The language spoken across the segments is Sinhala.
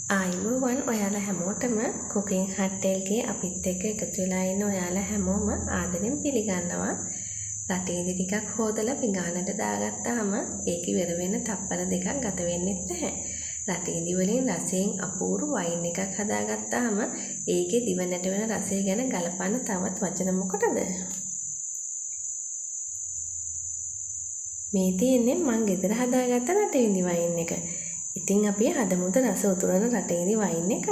ආයුබෝවන් ඔයාලා හැමෝටම කුකින් හට්ටෙල්ගේ අපිත් එක්ක එකතු වෙලා ඉන්න ඔයාලා හැමෝම ආදරෙන් පිළිගන්නවා. රටේදි ටිකක් හොදලා පිඟානට දාගත්තාම ඒක ඉවර වෙන්න තප්පර දෙකක් ගත වෙන්නේ නැහැ. රටේදි වලින් රසයෙන් අපූර්ව වයින් එකක් හදාගත්තාම ඒකේ දිවනට වෙන රසය ගැන ගලපන්න තවත් වචන මොකටද? මේ තියෙන්නේ මං ගෙදර හදාගත්ත රටේදි වයින් එක. ඉතින් අපි හදමුද රස උතුරන රටේදි වයින් එකක්.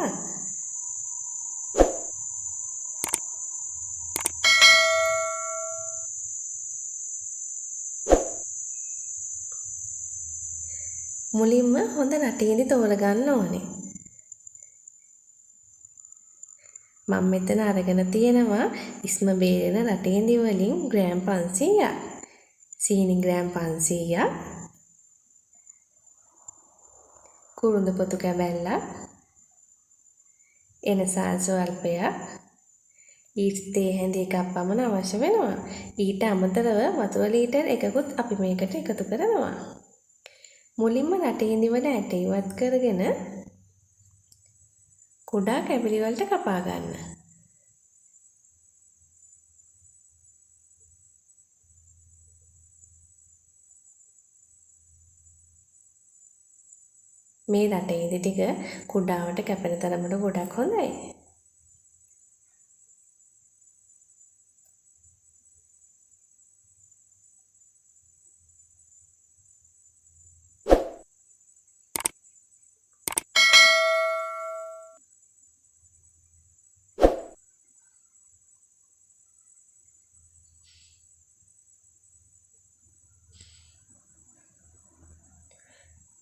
මුලින්ම හොඳ රටේදි තෝරගන්න ඕනේ. මම මෙතන අරගෙන තියෙනවා ඉස්ම බේරෙන රටේදි වලින් ග්‍රෑම් 500ක්. සීනි ග්‍රෑම් 500ක්. කුරුඳු පොතු කැබැල්ලක්, එනසාල් ස්වල්පයක්, ඊට තේ හැඳි එකක් පමණ අවශ්‍ය වෙනවා. ඊට අමතරව වතුර ලීටර් එකකුත් අපි මේකට එකතු කරනවා. මුලින්ම රටේදි වල ඇට ඉවත් කරගෙන කුඩා කැබලි වලට කපා ගන්න. මේ රටේදි ටික කුඩාවට කැපෙන තරමට ගොඩක් හොඳයි.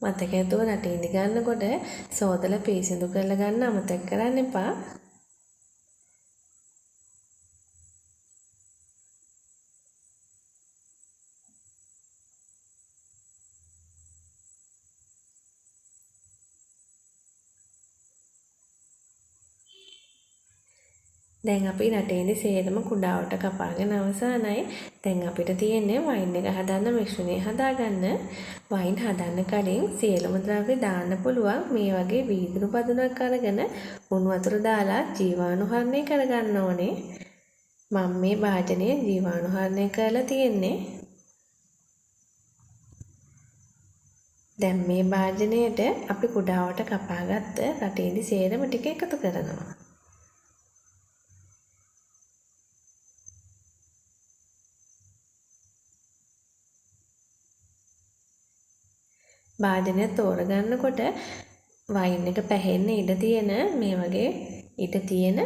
මතක ඇතුව රටේදි ගන්නකොට සෝදලා පිරිසිදු කරලා ගන්න අමතක කරන්න එපා. දැන් අපි රටේදි සේරම කුඩාවට කපාගෙන අවසానයි. දැන් අපිට තියෙන්නේ වයින් එක හදන්න මිශ්‍රණය හදාගන්න. වයින් හදන්න කලින් සියලුම ද්‍රව්‍ය දාන්න පුළුවන් මේ වගේ වීදුරු පදුනක් අරගෙන උණු වතුර දාලා ජීවාණුහරණය කරගන්න ඕනේ. මම මේ භාජනය ජීවාණුහරණය කරලා තියෙන්නේ. දැන් මේ භාජනයට අපි කුඩාවට කපාගත්ත රටේදි සේරම ටික එකතු කරනවා. භාජනය තෝරගන්නකොට වයින් එක පැහෙන්න ඉඩ තියෙන මේ වගේ ඉඩ තියෙන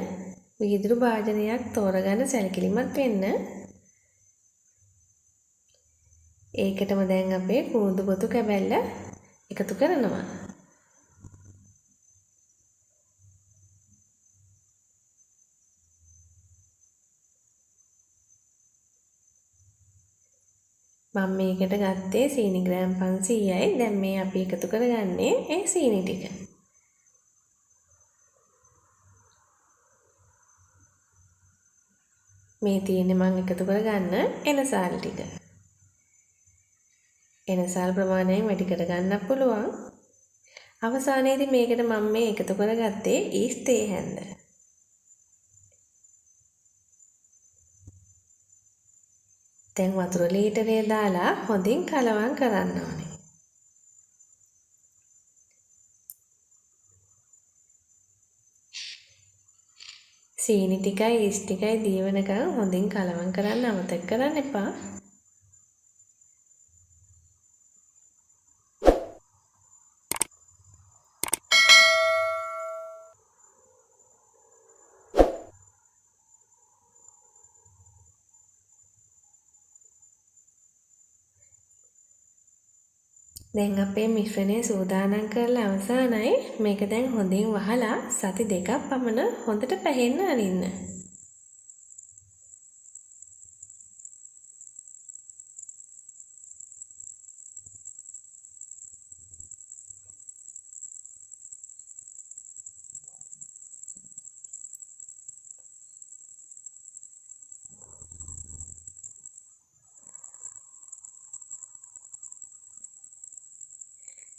වීදුරු භාජනයක් තෝරගන්න සැලකිලිමත් වෙන්න. ඒකටම දැන් අපේ කුරුඳු පොතු කැබැල්ල එකතු කරනවා. මම මේකට ගත්තේ සීනි ග්‍රෑම් 500යි. දැන් මේ අපි එකතු කරගන්නේ ඒ සීනි ටික. මේ තියෙන්නේ මම එකතු කරගන්න එනසාල් ටික. එනසාල් ප්‍රමාණයෙන් වැඩි කරගන්නත් පුළුවන්. අවසානයේදී මේකට මම මේ එකතු කරගත්තේ ඊස් තේ හැඳ. දැන් වතුර ලීටරය දාලා හොඳින් කලවම් කරන්න ඕනේ. සීනි ටිකයි ඊස් ටිකයි දීවනකම් හොඳින් කලවම් කරන්න අමතක කරන්න එපා. දැන් අපේ මිශ්‍රණය සූදානම් කරලා අවසానයි. මේක දැන් හොඳින් වහලා සති දෙකක් පමණ හොඳට පැහෙන්න අරින්න.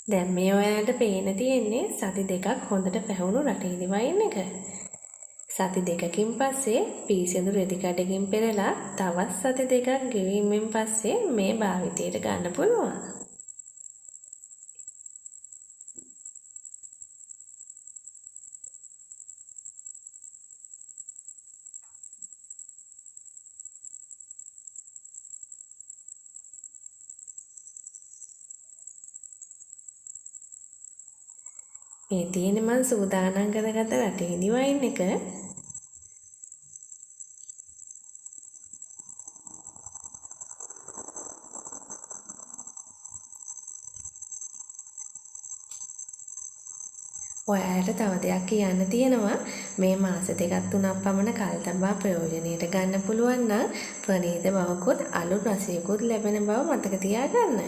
දැන් මේ ඔයාලට පේන තියෙන්නේ සති දෙකක් හොඳට පැහුණු රටඉදි වයින් එක. සති දෙකකින් පස්සේ පීසිඳු රෙදි කඩකින් පෙරලා තවත් සති දෙකක් ගෙවීමෙන් පස්සේ මේ භාවිතයට ගන්න පුළුවන්. මේ තියෙන්නේ මම සූදානම් කරගත්ත රටඉදි වයින් එක. ඔයාලට තව දෙයක් කියන්න තියෙනවා. මේ මාස දෙකක් තුනක් පමණ කල් තබා ප්‍රයෝජනෙට ගන්න පුළුවන් නම් ප්‍රණීත බවකුත් අලු රසයකුත් ලැබෙන බව මතක තියාගන්න.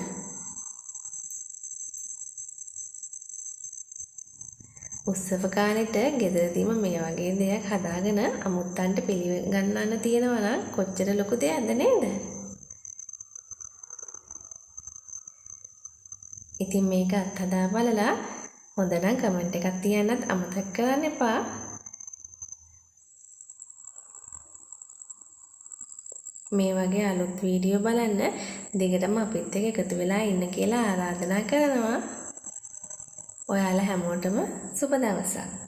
උත්සව කාලෙට ගෙදරදීම මේ වගේ දෙයක් හදාගෙන අමුත්තන්ට පිළිගන්නන්න තියෙනවා නම් කොච්චර ලොකු දෙයක්ද නේද? ඉතින් මේක අත්හදා බලලා හොඳ නම් කමෙන්ට් එකක් තියන්නත් අමතක කරන්න එපා. මේ වගේ අලුත් වීඩියෝ බලන්න දිගටම අපිත් එක්ක එකතු වෙලා ඉන්න කියලා ආරාධනා කරනවා. ඔයාලා හැමෝටම සුබ දවසක්.